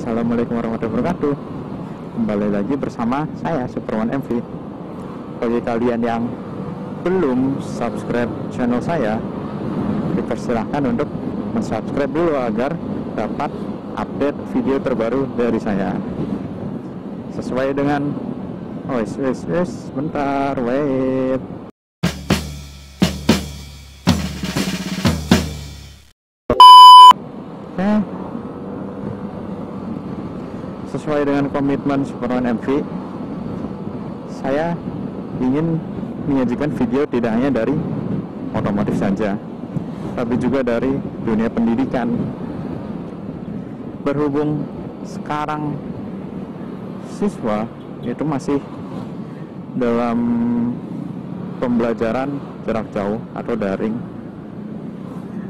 Assalamualaikum warahmatullahi wabarakatuh. Kembali lagi bersama saya Superman MV. Bagi kalian yang belum subscribe channel saya, dipersilahkan untuk subscribe dulu agar dapat update video terbaru dari saya. Sesuai dengan bentar, wait. Sesuai dengan komitmen Superman MV, saya ingin menyajikan video tidak hanya dari otomotif saja, tapi juga dari dunia pendidikan. Berhubung sekarang siswa itu masih dalam pembelajaran jarak jauh atau daring,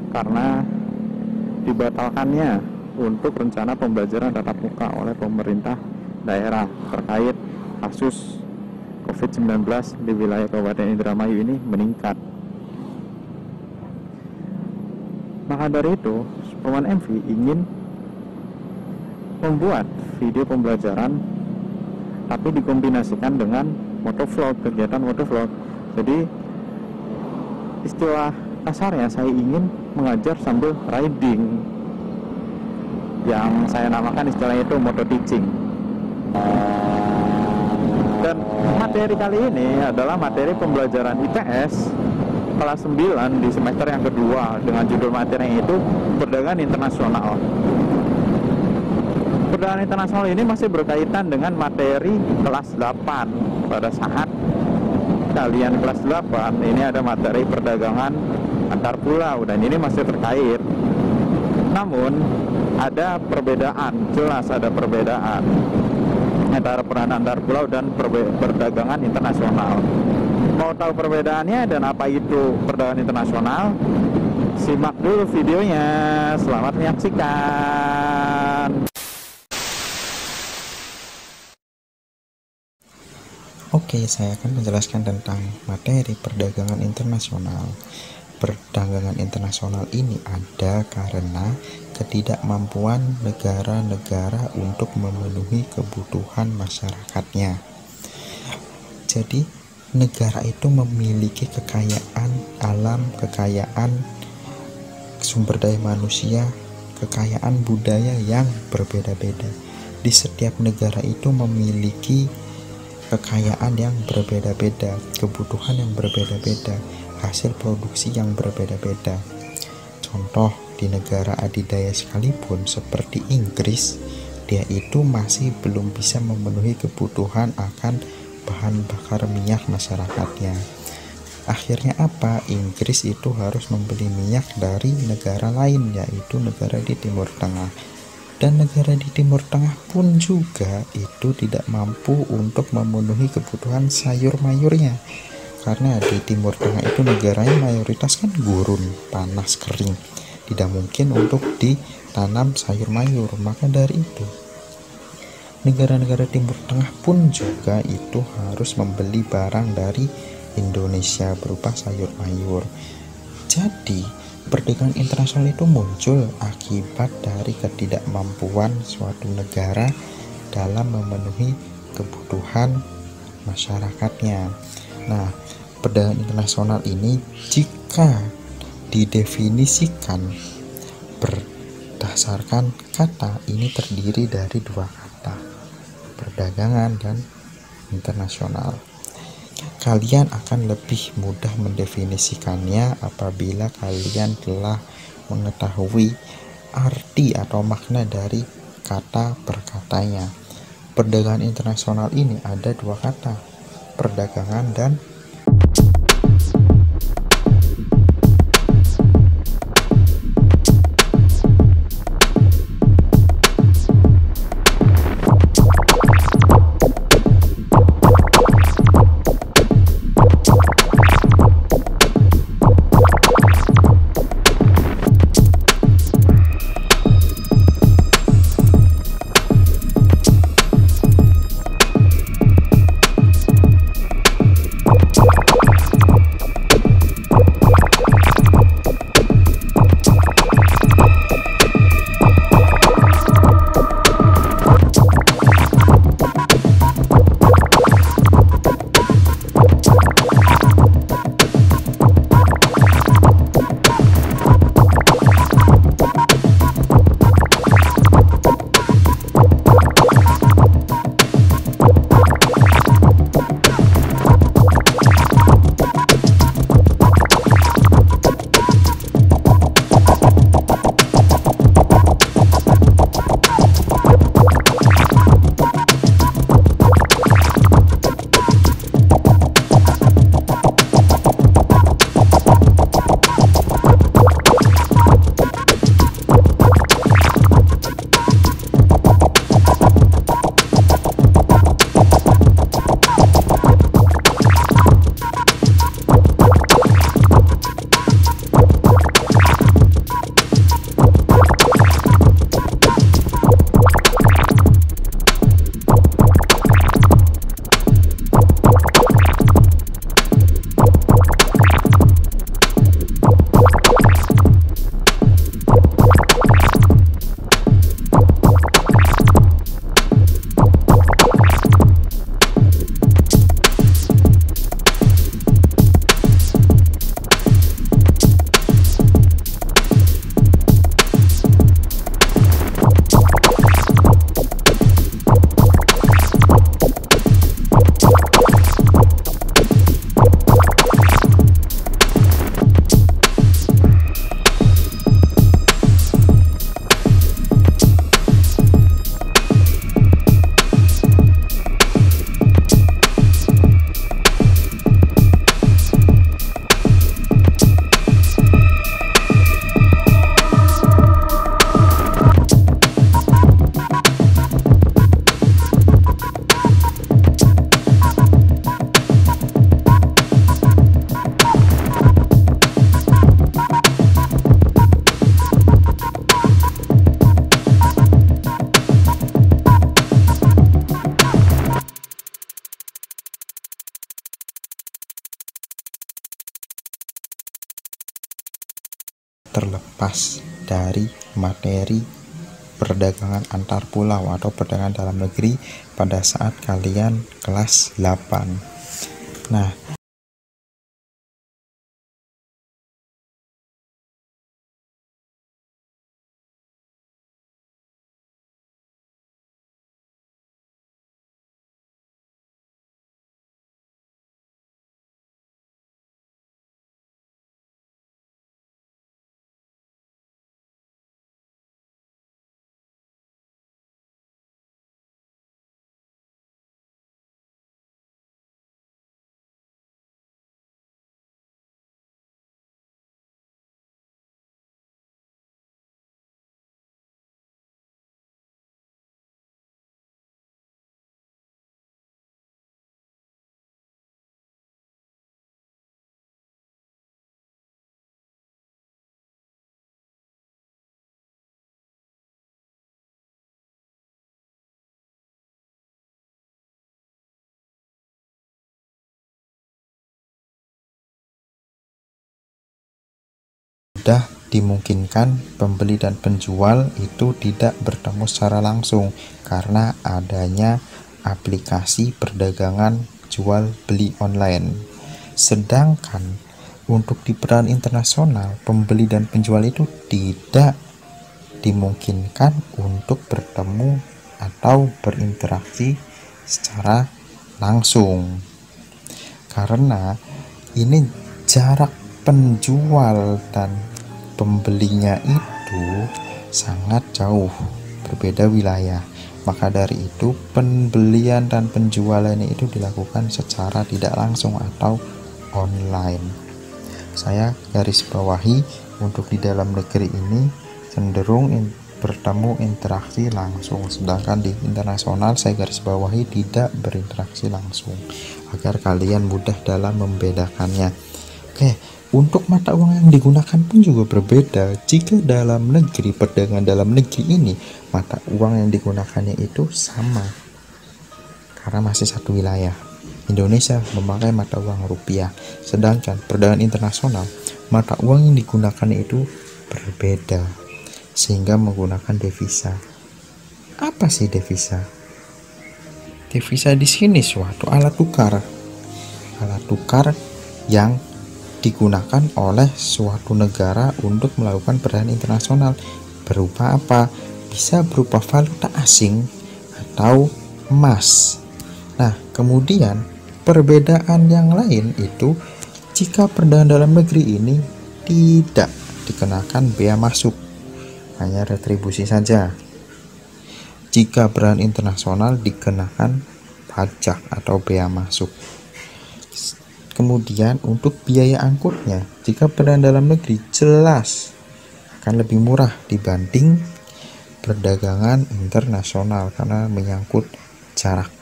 karena dibatalkannya untuk rencana pembelajaran tatap muka oleh pemerintah daerah terkait kasus COVID-19 di wilayah Kabupaten Indramayu ini meningkat. Maka dari itu, Superman MV ingin membuat video pembelajaran tapi dikombinasikan dengan motovlog, kegiatan motovlog. Jadi istilah kasarnya saya ingin mengajar sambil riding, yang saya namakan istilahnya itu moto teaching. Dan materi kali ini adalah materi pembelajaran IPS kelas 9 di semester yang kedua, dengan judul materi itu perdagangan internasional. Perdagangan internasional ini masih berkaitan dengan materi kelas 8. Pada saat kalian kelas 8 ini ada materi perdagangan antar pulau, dan ini masih terkait. Namun ada perbedaan, jelas ada perbedaan antara perdagangan antar pulau dan perdagangan internasional. Mau tahu perbedaannya dan apa itu perdagangan internasional? Simak dulu videonya. Selamat menyaksikan. Oke, saya akan menjelaskan tentang materi perdagangan internasional. Perdagangan internasional ini ada karena ketidakmampuan negara-negara untuk memenuhi kebutuhan masyarakatnya. Jadi, negara itu memiliki kekayaan alam, kekayaan sumber daya manusia, kekayaan budaya yang berbeda-beda. Di setiap negara itu memiliki kekayaan yang berbeda-beda, kebutuhan yang berbeda-beda, hasil produksi yang berbeda-beda. Contoh, di negara adidaya sekalipun seperti Inggris, dia itu masih belum bisa memenuhi kebutuhan akan bahan bakar minyak masyarakatnya. Akhirnya apa? Inggris itu harus membeli minyak dari negara lain, yaitu negara di Timur Tengah. Dan negara di Timur Tengah pun juga itu tidak mampu untuk memenuhi kebutuhan sayur mayurnya, karena di Timur Tengah itu negaranya mayoritas kan gurun, panas, kering, tidak mungkin untuk ditanam sayur mayur. Maka dari itu negara-negara Timur Tengah pun juga itu harus membeli barang dari Indonesia berupa sayur mayur. Jadi perdagangan internasional itu muncul akibat dari ketidakmampuan suatu negara dalam memenuhi kebutuhan masyarakatnya. Nah, perdagangan internasional ini jika didefinisikan berdasarkan kata, ini terdiri dari dua kata, perdagangan dan internasional. Kalian akan lebih mudah mendefinisikannya apabila kalian telah mengetahui arti atau makna dari kata per katanya. Perdagangan internasional ini ada dua kata, perdagangan dan terlepas dari materi perdagangan antar pulau atau perdagangan dalam negeri pada saat kalian kelas 8. Nah, sudah dimungkinkan pembeli dan penjual itu tidak bertemu secara langsung karena adanya aplikasi perdagangan jual beli online. Sedangkan untuk di perdagangan internasional, pembeli dan penjual itu tidak dimungkinkan untuk bertemu atau berinteraksi secara langsung karena ini jarak penjual dan pembelinya itu sangat jauh, berbeda wilayah. Maka dari itu pembelian dan penjualan itu dilakukan secara tidak langsung atau online. Saya garis bawahi untuk di dalam negeri ini cenderung bertemu interaksi langsung, sedangkan di internasional saya garis bawahi tidak berinteraksi langsung agar kalian mudah dalam membedakannya. Oke, untuk mata uang yang digunakan pun juga berbeda. Jika dalam negeri, perdagangan dalam negeri ini mata uang yang digunakannya itu sama karena masih satu wilayah. Indonesia memakai mata uang rupiah, sedangkan perdagangan internasional mata uang yang digunakan itu berbeda sehingga menggunakan devisa. Apa sih devisa? Devisa di sini suatu alat tukar yang digunakan oleh suatu negara untuk melakukan perdagangan internasional. Berupa apa? Bisa berupa valuta asing atau emas. Nah, kemudian perbedaan yang lain itu jika perdagangan dalam negeri ini tidak dikenakan bea masuk, hanya retribusi saja. Jika perdagangan internasional dikenakan pajak atau bea masuk. Kemudian untuk biaya angkutnya, jika perdagangan dalam negeri jelas akan lebih murah dibanding perdagangan internasional karena menyangkut jarak.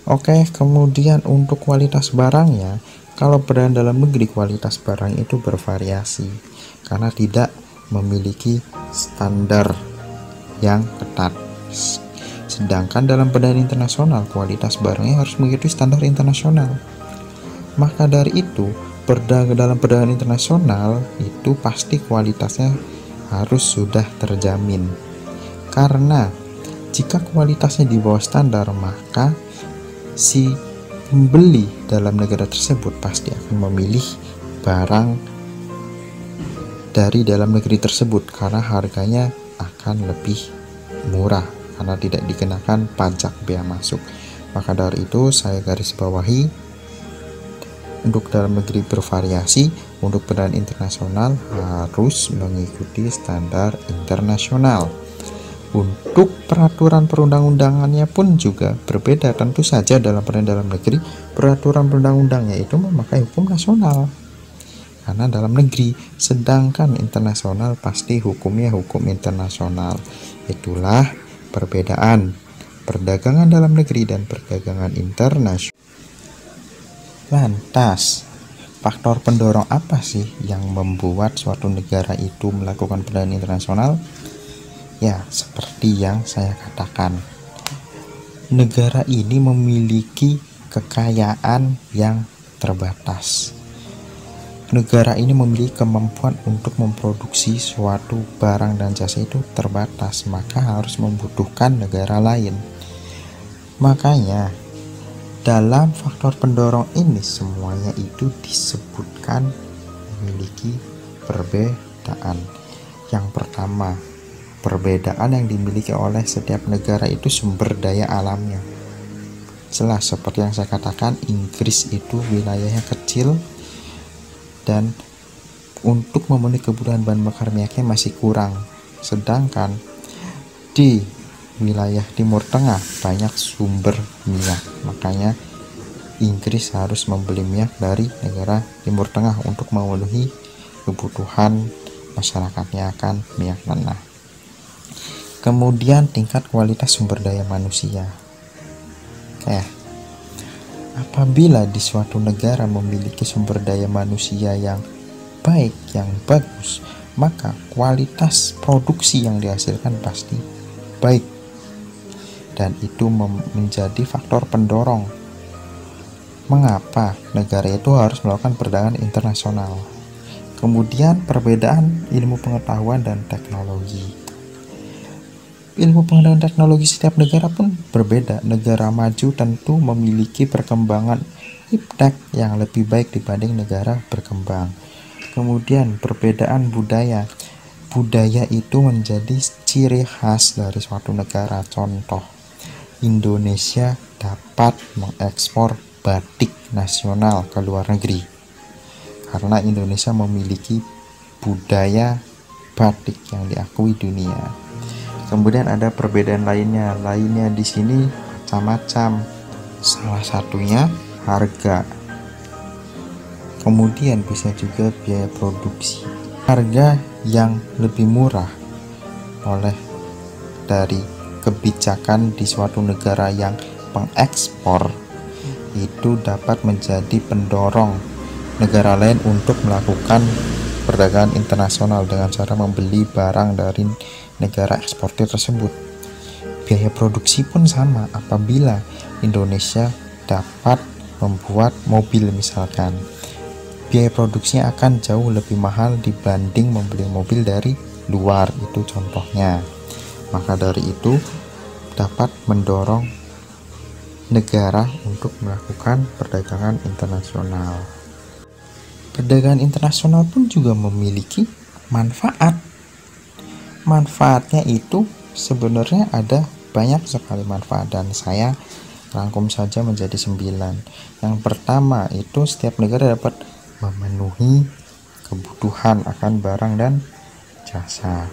Oke, kemudian untuk kualitas barangnya, kalau perdagangan dalam negeri kualitas barang itu bervariasi karena tidak memiliki standar yang ketat. Sedangkan dalam perdagangan internasional kualitas barangnya harus mengikuti standar internasional. Maka dari itu, dalam perdagangan internasional itu pasti kualitasnya harus sudah terjamin. Karena jika kualitasnya di bawah standar, maka si pembeli dalam negara tersebut pasti akan memilih barang dari dalam negeri tersebut karena harganya akan lebih murah karena tidak dikenakan pajak bea masuk. Maka dari itu saya garis bawahi untuk dalam negeri bervariasi, untuk perdagangan internasional harus mengikuti standar internasional. Untuk peraturan perundang-undangannya pun juga berbeda. Tentu saja dalam perdagangan dalam negeri, peraturan perundang-undangnya itu memakai hukum nasional karena dalam negeri, sedangkan internasional pasti hukumnya hukum internasional. Itulah perbedaan perdagangan dalam negeri dan perdagangan internasional. Lantas, faktor pendorong apa sih yang membuat suatu negara itu melakukan perdagangan internasional? Ya, seperti yang saya katakan, negara ini memiliki kekayaan yang terbatas. negara ini memiliki kemampuan untuk memproduksi suatu barang dan jasa itu terbatas, maka harus membutuhkan negara lain. Makanya dalam faktor pendorong ini semuanya itu disebutkan memiliki perbedaan. Yang pertama, perbedaan yang dimiliki oleh setiap negara itu sumber daya alamnya. Jelas seperti yang saya katakan, Inggris itu wilayahnya kecil dan untuk memenuhi kebutuhan bahan bakar minyaknya masih kurang. Sedangkan di wilayah Timur Tengah banyak sumber minyak, makanya Inggris harus membeli minyak dari negara Timur Tengah untuk memenuhi kebutuhan masyarakatnya akan minyak tanah. Kemudian tingkat kualitas sumber daya manusia. Apabila di suatu negara memiliki sumber daya manusia yang baik, yang bagus, maka kualitas produksi yang dihasilkan pasti baik. Dan itu menjadi faktor pendorong mengapa negara itu harus melakukan perdagangan internasional. Kemudian perbedaan ilmu pengetahuan dan teknologi. Ilmu pengetahuan teknologi setiap negara pun berbeda. Negara maju tentu memiliki perkembangan iptek yang lebih baik dibanding negara berkembang. Kemudian perbedaan budaya. Budaya itu menjadi ciri khas dari suatu negara. Contoh, Indonesia dapat mengekspor batik nasional ke luar negeri karena Indonesia memiliki budaya batik yang diakui dunia. Kemudian ada perbedaan lainnya di sini macam-macam. Salah satunya harga. Kemudian bisa juga biaya produksi. Harga yang lebih murah oleh dari kebijakan di suatu negara yang pengekspor itu dapat menjadi pendorong negara lain untuk melakukan perdagangan internasional dengan cara membeli barang dari negara eksportir tersebut. Biaya produksi pun sama. Apabila Indonesia dapat membuat mobil misalkan, biaya produksinya akan jauh lebih mahal dibanding membeli mobil dari luar, itu contohnya. Maka dari itu dapat mendorong negara untuk melakukan perdagangan internasional. Perdagangan internasional pun juga memiliki manfaat. Manfaatnya itu sebenarnya ada banyak sekali manfaat dan saya rangkum saja menjadi 9. Yang pertama itu setiap negara dapat memenuhi kebutuhan akan barang dan jasa.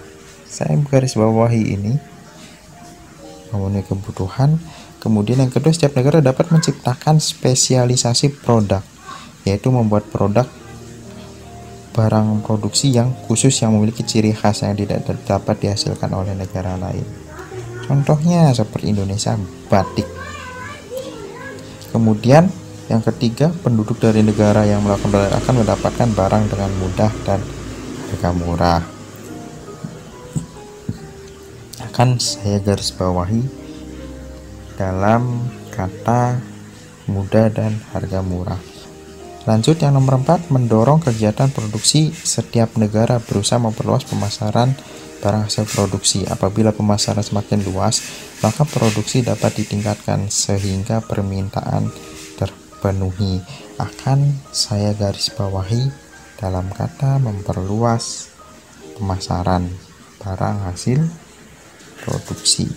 Saya garis bawahi ini, memenuhi kebutuhan. Kemudian yang kedua, setiap negara dapat menciptakan spesialisasi produk, yaitu membuat produk barang produksi yang khusus yang memiliki ciri khas yang tidak dapat dihasilkan oleh negara lain. Contohnya seperti Indonesia, batik. Kemudian yang ketiga, penduduk dari negara yang melakukan perdagangan akan mendapatkan barang dengan mudah dan harga murah. Akan saya garis bawahi dalam kata mudah dan harga murah. Lanjut, yang nomor 4, mendorong kegiatan produksi. Setiap negara berusaha memperluas pemasaran barang hasil produksi. Apabila pemasaran semakin luas, maka produksi dapat ditingkatkan sehingga permintaan terpenuhi. Akan saya garis bawahi dalam kata memperluas pemasaran barang hasil produksi.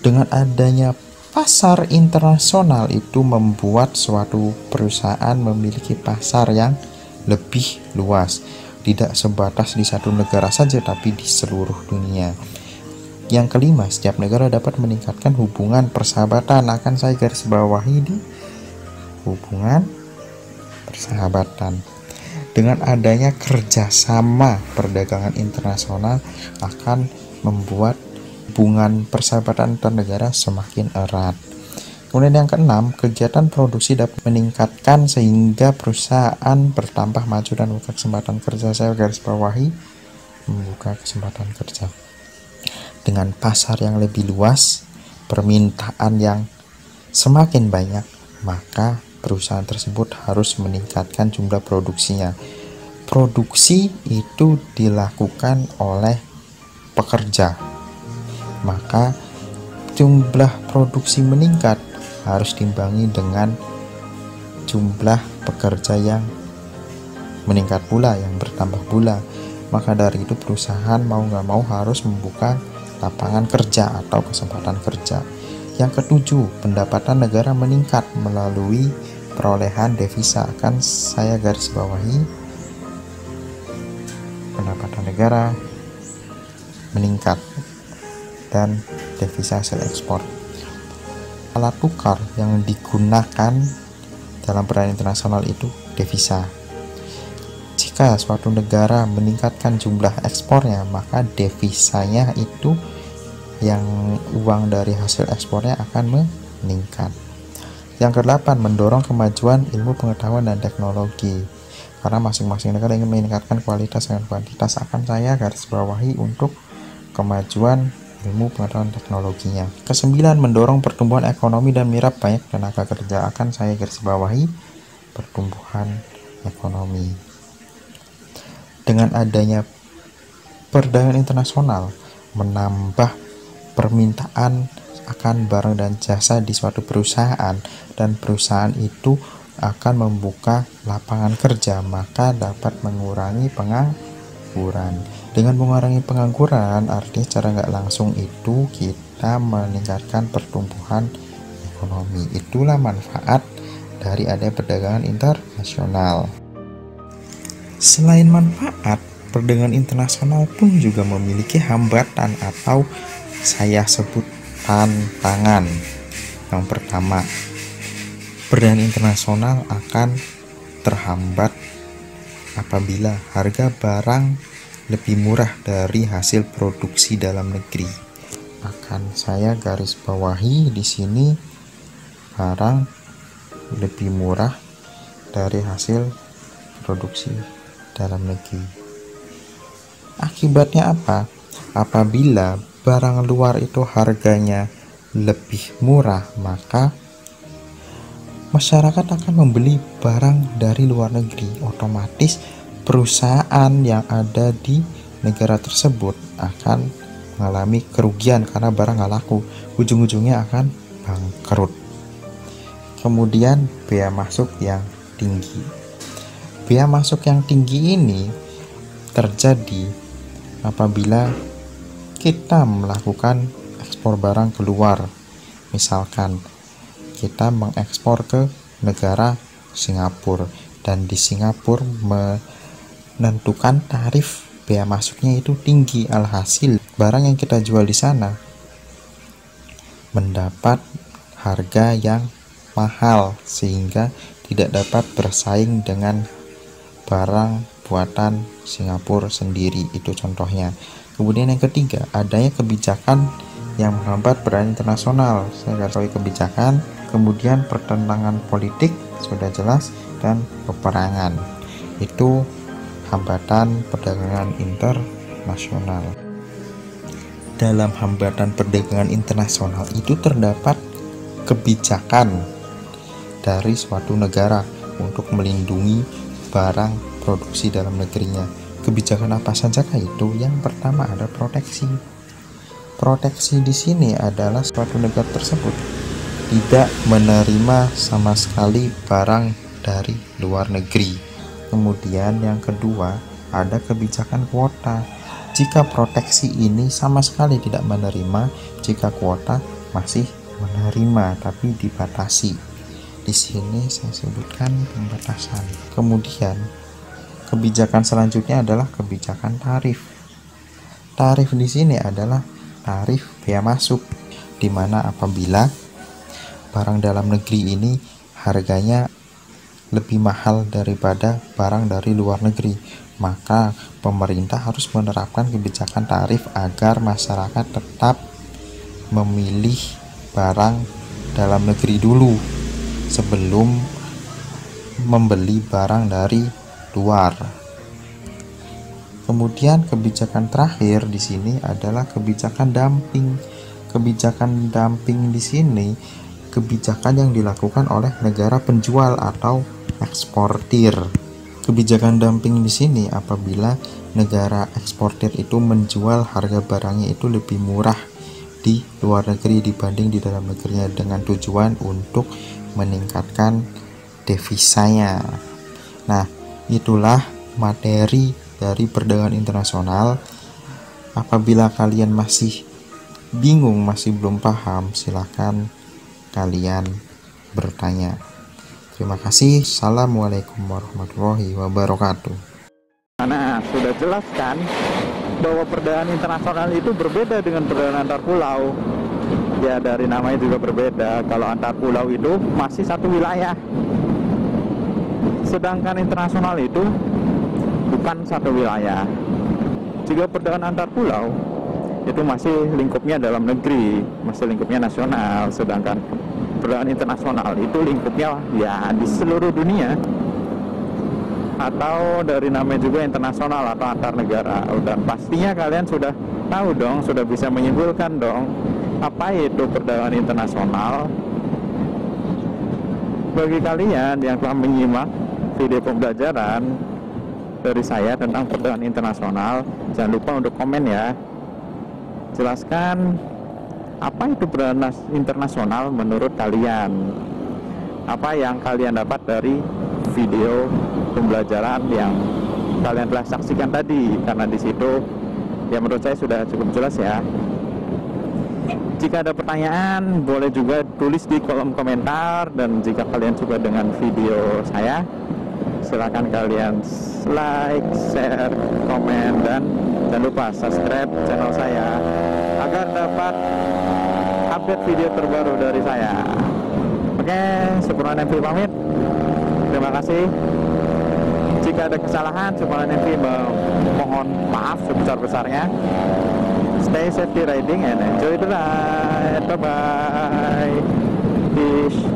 Dengan adanya pasar internasional itu membuat suatu perusahaan memiliki pasar yang lebih luas, tidak sebatas di satu negara saja tapi di seluruh dunia. Yang kelima, setiap negara dapat meningkatkan hubungan persahabatan. Akan saya garis bawahi di hubungan persahabatan. Dengan adanya kerjasama perdagangan internasional akan membuat hubungan persahabatan antar negara semakin erat. Kemudian yang keenam, kegiatan produksi dapat meningkatkan sehingga perusahaan bertambah maju dan membuka kesempatan kerja. Saya garis bawahi membuka kesempatan kerja. Dengan pasar yang lebih luas, permintaan yang semakin banyak, maka perusahaan tersebut harus meningkatkan jumlah produksinya. Produksi itu dilakukan oleh pekerja, maka jumlah produksi meningkat harus diimbangi dengan jumlah pekerja yang meningkat pula, yang bertambah pula. Maka dari itu perusahaan mau nggak mau harus membuka lapangan kerja atau kesempatan kerja. Yang ketujuh, pendapatan negara meningkat melalui perolehan devisa. Akan saya garis bawahi, pendapatan negara meningkat dan devisa hasil ekspor. Alat tukar yang digunakan dalam perdagangan internasional itu devisa. Jika suatu negara meningkatkan jumlah ekspornya, maka devisanya itu, yang uang dari hasil ekspornya, akan meningkat. Yang kedelapan, mendorong kemajuan ilmu pengetahuan dan teknologi. Karena masing-masing negara ingin meningkatkan kualitas dan kuantitas, akan saya garis bawahi untuk kemajuan ilmu pengetahuan teknologinya. Kesembilan, mendorong pertumbuhan ekonomi dan menyerap banyak tenaga kerja, akan saya garis bawahi pertumbuhan ekonomi. Dengan adanya perdagangan internasional, menambah permintaan akan barang dan jasa di suatu perusahaan, dan perusahaan itu akan membuka lapangan kerja, maka dapat mengurangi pengangguran. Dengan mengurangi pengangguran, artinya secara nggak langsung itu kita meningkatkan pertumbuhan ekonomi. Itulah manfaat dari adanya perdagangan internasional. Selain manfaat, perdagangan internasional pun juga memiliki hambatan atau saya sebut tantangan. Yang pertama, perdagangan internasional akan terhambat apabila harga barang lebih murah dari hasil produksi dalam negeri. Akan saya garis bawahi di sini, barang lebih murah dari hasil produksi dalam negeri. Akibatnya apa? Apabila barang luar itu harganya lebih murah, maka masyarakat akan membeli barang dari luar negeri. Otomatis perusahaan yang ada di negara tersebut akan mengalami kerugian karena barang nggak laku. Ujung-ujungnya akan bangkrut. Kemudian biaya masuk yang tinggi. Biaya masuk yang tinggi ini terjadi apabila kita melakukan ekspor barang keluar. Misalkan kita mengekspor ke negara Singapura, dan di Singapura menentukan tarif biaya masuknya itu tinggi. Alhasil barang yang kita jual di sana mendapat harga yang mahal sehingga tidak dapat bersaing dengan barang buatan Singapura sendiri. Itu contohnya. Kemudian yang ketiga, adanya kebijakan yang menghambat perdagangan internasional. Saya garis bawahi kebijakan. Kemudian pertentangan politik sudah jelas, dan peperangan. Itu hambatan perdagangan internasional. Dalam hambatan perdagangan internasional itu terdapat kebijakan dari suatu negara untuk melindungi barang produksi dalam negerinya. Kebijakan apa sajakah itu? Yang pertama ada proteksi. Proteksi di sini adalah suatu negara tersebut tidak menerima sama sekali barang dari luar negeri. Kemudian yang kedua ada kebijakan kuota. Jika proteksi ini sama sekali tidak menerima, jika kuota masih menerima tapi dibatasi. Di sini saya sebutkan pembatasan. Kemudian kebijakan selanjutnya adalah kebijakan tarif. Tarif di sini adalah tarif biaya masuk, di mana apabila barang dalam negeri ini harganya lebih mahal daripada barang dari luar negeri, maka pemerintah harus menerapkan kebijakan tarif agar masyarakat tetap memilih barang dalam negeri dulu sebelum membeli barang dari luar. Kemudian kebijakan terakhir di sini adalah kebijakan dumping. Kebijakan dumping di sini kebijakan yang dilakukan oleh negara penjual atau eksportir. Kebijakan dumping di sini apabila negara eksportir itu menjual harga barangnya itu lebih murah di luar negeri dibanding di dalam negerinya dengan tujuan untuk meningkatkan devisanya. Nah, itulah materi dari perdagangan internasional. Apabila kalian masih bingung, masih belum paham, silakan kalian bertanya. Terima kasih. Assalamualaikum warahmatullahi wabarakatuh. Nah, sudah jelas kan bahwa perdagangan internasional itu berbeda dengan perdagangan antar pulau. Ya, dari namanya juga berbeda. Kalau antar pulau itu masih satu wilayah, sedangkan internasional itu bukan satu wilayah. Jika perdagangan antar pulau itu masih lingkupnya dalam negeri, masih lingkupnya nasional, sedangkan perdagangan internasional itu lingkupnya ya di seluruh dunia, atau dari namanya juga internasional atau antar negara. Dan pastinya kalian sudah tahu dong, sudah bisa menyimpulkan dong apa itu perdagangan internasional. Bagi kalian yang telah menyimak video pembelajaran dari saya tentang perdagangan internasional, jangan lupa untuk komen ya. Jelaskan apa itu perdagangan internasional menurut kalian. Apa yang kalian dapat dari video pembelajaran yang kalian telah saksikan tadi, karena di situ ya menurut saya sudah cukup jelas ya. Jika ada pertanyaan boleh juga tulis di kolom komentar, dan jika kalian suka dengan video saya silakan kalian like, share, komen, dan jangan lupa subscribe channel saya agar dapat update video terbaru dari saya. Oke, Superman MV pamit. Terima kasih. Jika ada kesalahan, Superman MV mohon maaf sebesar-besarnya. Stay safety riding and enjoy the ride. Bye bye. Peace.